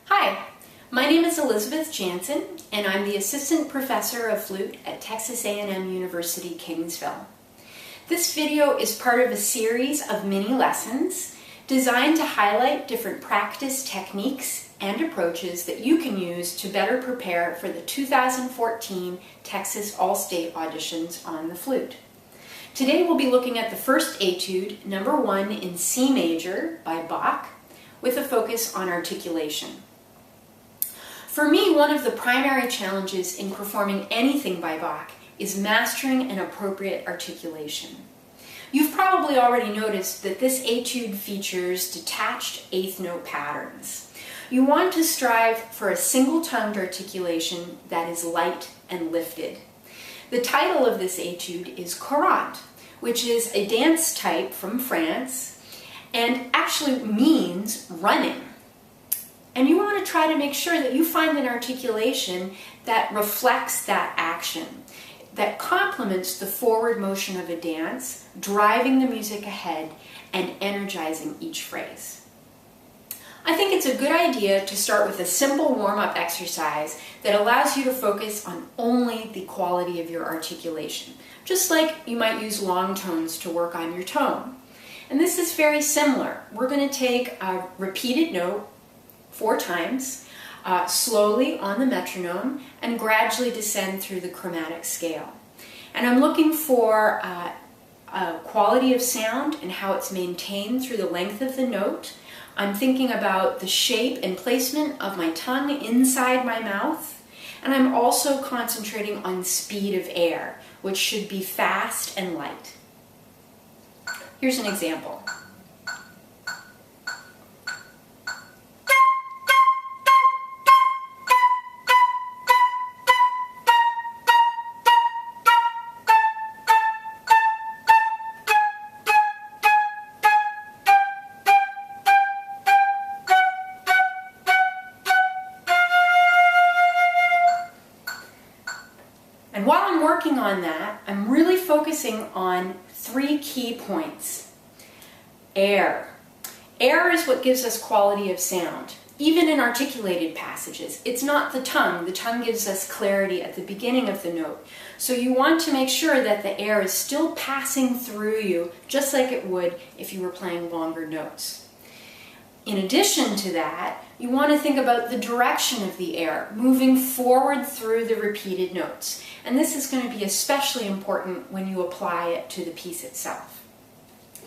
Hi, my name is Elizabeth Janzen, and I'm the Assistant Professor of Flute at Texas A&M University, Kingsville. This video is part of a series of mini lessons designed to highlight different practice techniques and approaches that you can use to better prepare for the 2014 Texas All-State auditions on the flute. Today we'll be looking at the first Etude, number 1 in C major by Bach, with a focus on articulation. For me, one of the primary challenges in performing anything by Bach is mastering an appropriate articulation. You've probably already noticed that this Etude features detached eighth note patterns. You want to strive for a single-tongued articulation that is light and lifted. The title of this Etude is Courant, which is a dance type from France and actually means running. And you want to try to make sure that you find an articulation that reflects that action, that complements the forward motion of a dance, driving the music ahead and energizing each phrase. I think it's a good idea to start with a simple warm-up exercise that allows you to focus on only the quality of your articulation, just like you might use long tones to work on your tone. And this is very similar. We're going to take a repeated note 4 times, slowly on the metronome, and gradually descend through the chromatic scale. And I'm looking for a quality of sound and how it's maintained through the length of the note. I'm thinking about the shape and placement of my tongue inside my mouth, and I'm also concentrating on speed of air, which should be fast and light. Here's an example. And while I'm working on that, I'm really focusing on 3 key points. Air. Air is what gives us quality of sound. Even in articulated passages, it's not the tongue. The tongue gives us clarity at the beginning of the note. So you want to make sure that the air is still passing through you, just like it would if you were playing longer notes. In addition to that, you want to think about the direction of the air, moving forward through the repeated notes. And this is going to be especially important when you apply it to the piece itself.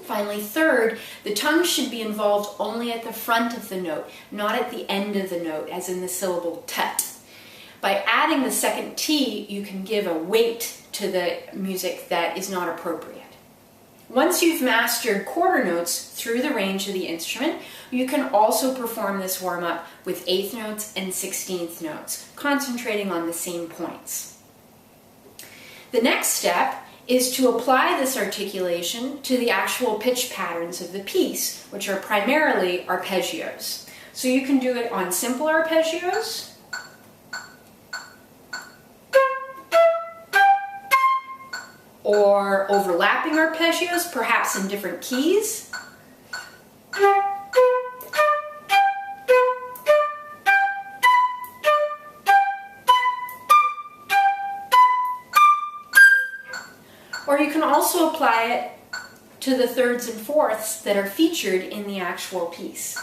Finally, third, the tongue should be involved only at the front of the note, not at the end of the note, as in the syllable tut. By adding the second T, you can give a weight to the music that is not appropriate. Once you've mastered quarter notes through the range of the instrument, you can also perform this warm-up with eighth notes and 16th notes, concentrating on the same points. The next step is to apply this articulation to the actual pitch patterns of the piece, which are primarily arpeggios. So you can do it on simple arpeggios, or overlapping arpeggios, perhaps in different keys. Or you can also apply it to the thirds and fourths that are featured in the actual piece.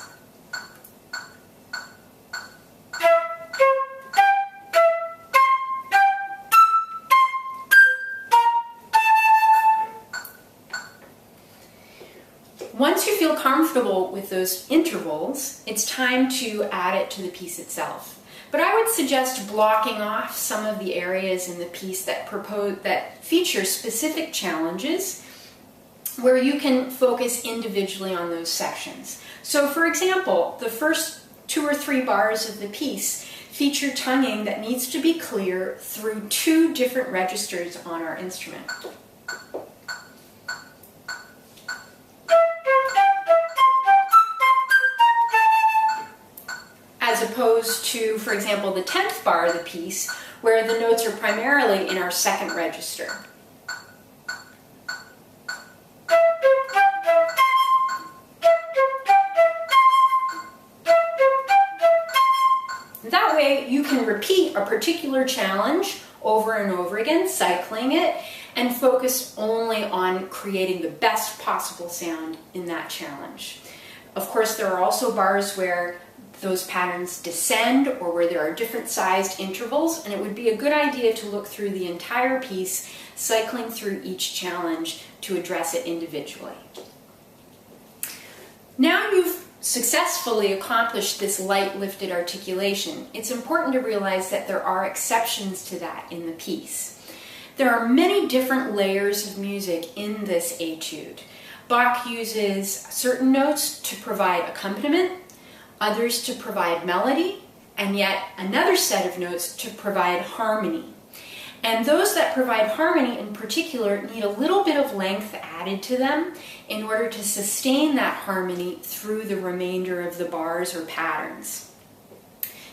Once you feel comfortable with those intervals, it's time to add it to the piece itself. But I would suggest blocking off some of the areas in the piece that feature specific challenges where you can focus individually on those sections. So for example, the first 2 or 3 bars of the piece feature tonguing that needs to be clear through 2 different registers on our instrument. As opposed to, for example, the 10th bar of the piece, where the notes are primarily in our 2nd register. that way you can repeat a particular challenge over and over again, cycling it, and focus only on creating the best possible sound in that challenge. Of course, there are also bars where those patterns descend or where there are different sized intervals, and it would be a good idea to look through the entire piece, cycling through each challenge to address it individually. Now you've successfully accomplished this light lifted articulation. It's important to realize that there are exceptions to that in the piece. There are many different layers of music in this etude. Bach uses certain notes to provide accompaniment, others to provide melody, and yet another set of notes to provide harmony. And those that provide harmony in particular need a little bit of length added to them in order to sustain that harmony through the remainder of the bars or patterns.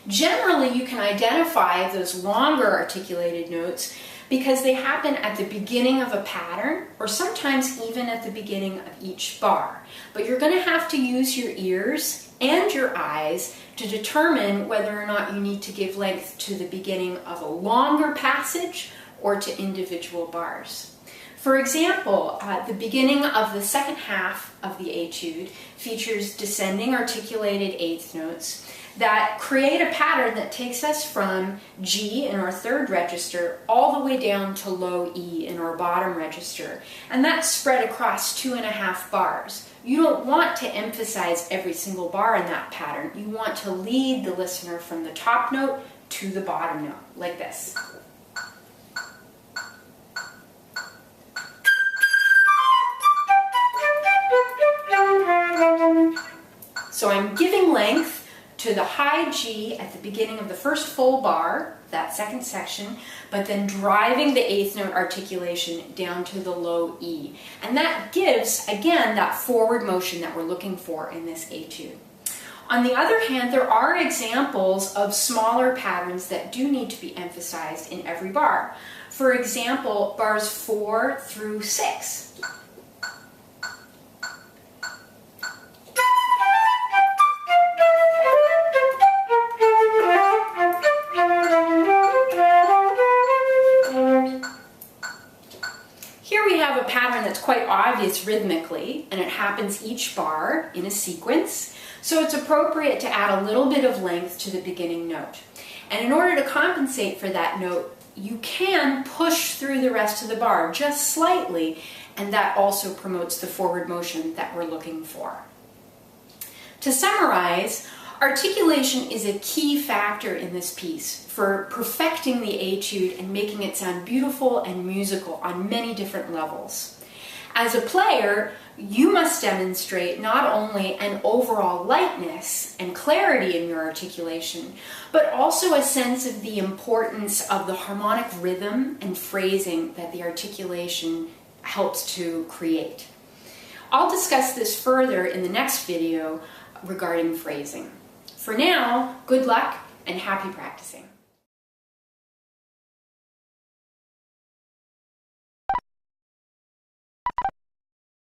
Generally, you can identify those longer articulated notes because they happen at the beginning of a pattern, or sometimes even at the beginning of each bar. But you're going to have to use your ears and your eyes to determine whether or not you need to give length to the beginning of a longer passage or to individual bars. For example, the beginning of the second half of the etude features descending articulated eighth notes that create a pattern that takes us from G in our third register all the way down to low E in our bottom register. And that's spread across 2.5 bars. You don't want to emphasize every single bar in that pattern. You want to lead the listener from the top note to the bottom note, like this. So I'm giving length to the high G at the beginning of the first full bar, that second section, but then driving the eighth note articulation down to the low E. And that gives, again, that forward motion that we're looking for in this etude. On the other hand, there are examples of smaller patterns that do need to be emphasized in every bar. For example, bars 4 through 6. Here we have a pattern that's quite obvious rhythmically, and it happens each bar in a sequence, so it's appropriate to add a little bit of length to the beginning note. And in order to compensate for that note, you can push through the rest of the bar just slightly, and that also promotes the forward motion that we're looking for. To summarize, articulation is a key factor in this piece for perfecting the etude and making it sound beautiful and musical on many different levels. As a player, you must demonstrate not only an overall lightness and clarity in your articulation, but also a sense of the importance of the harmonic rhythm and phrasing that the articulation helps to create. I'll discuss this further in the next video regarding phrasing. For now, good luck and happy practicing.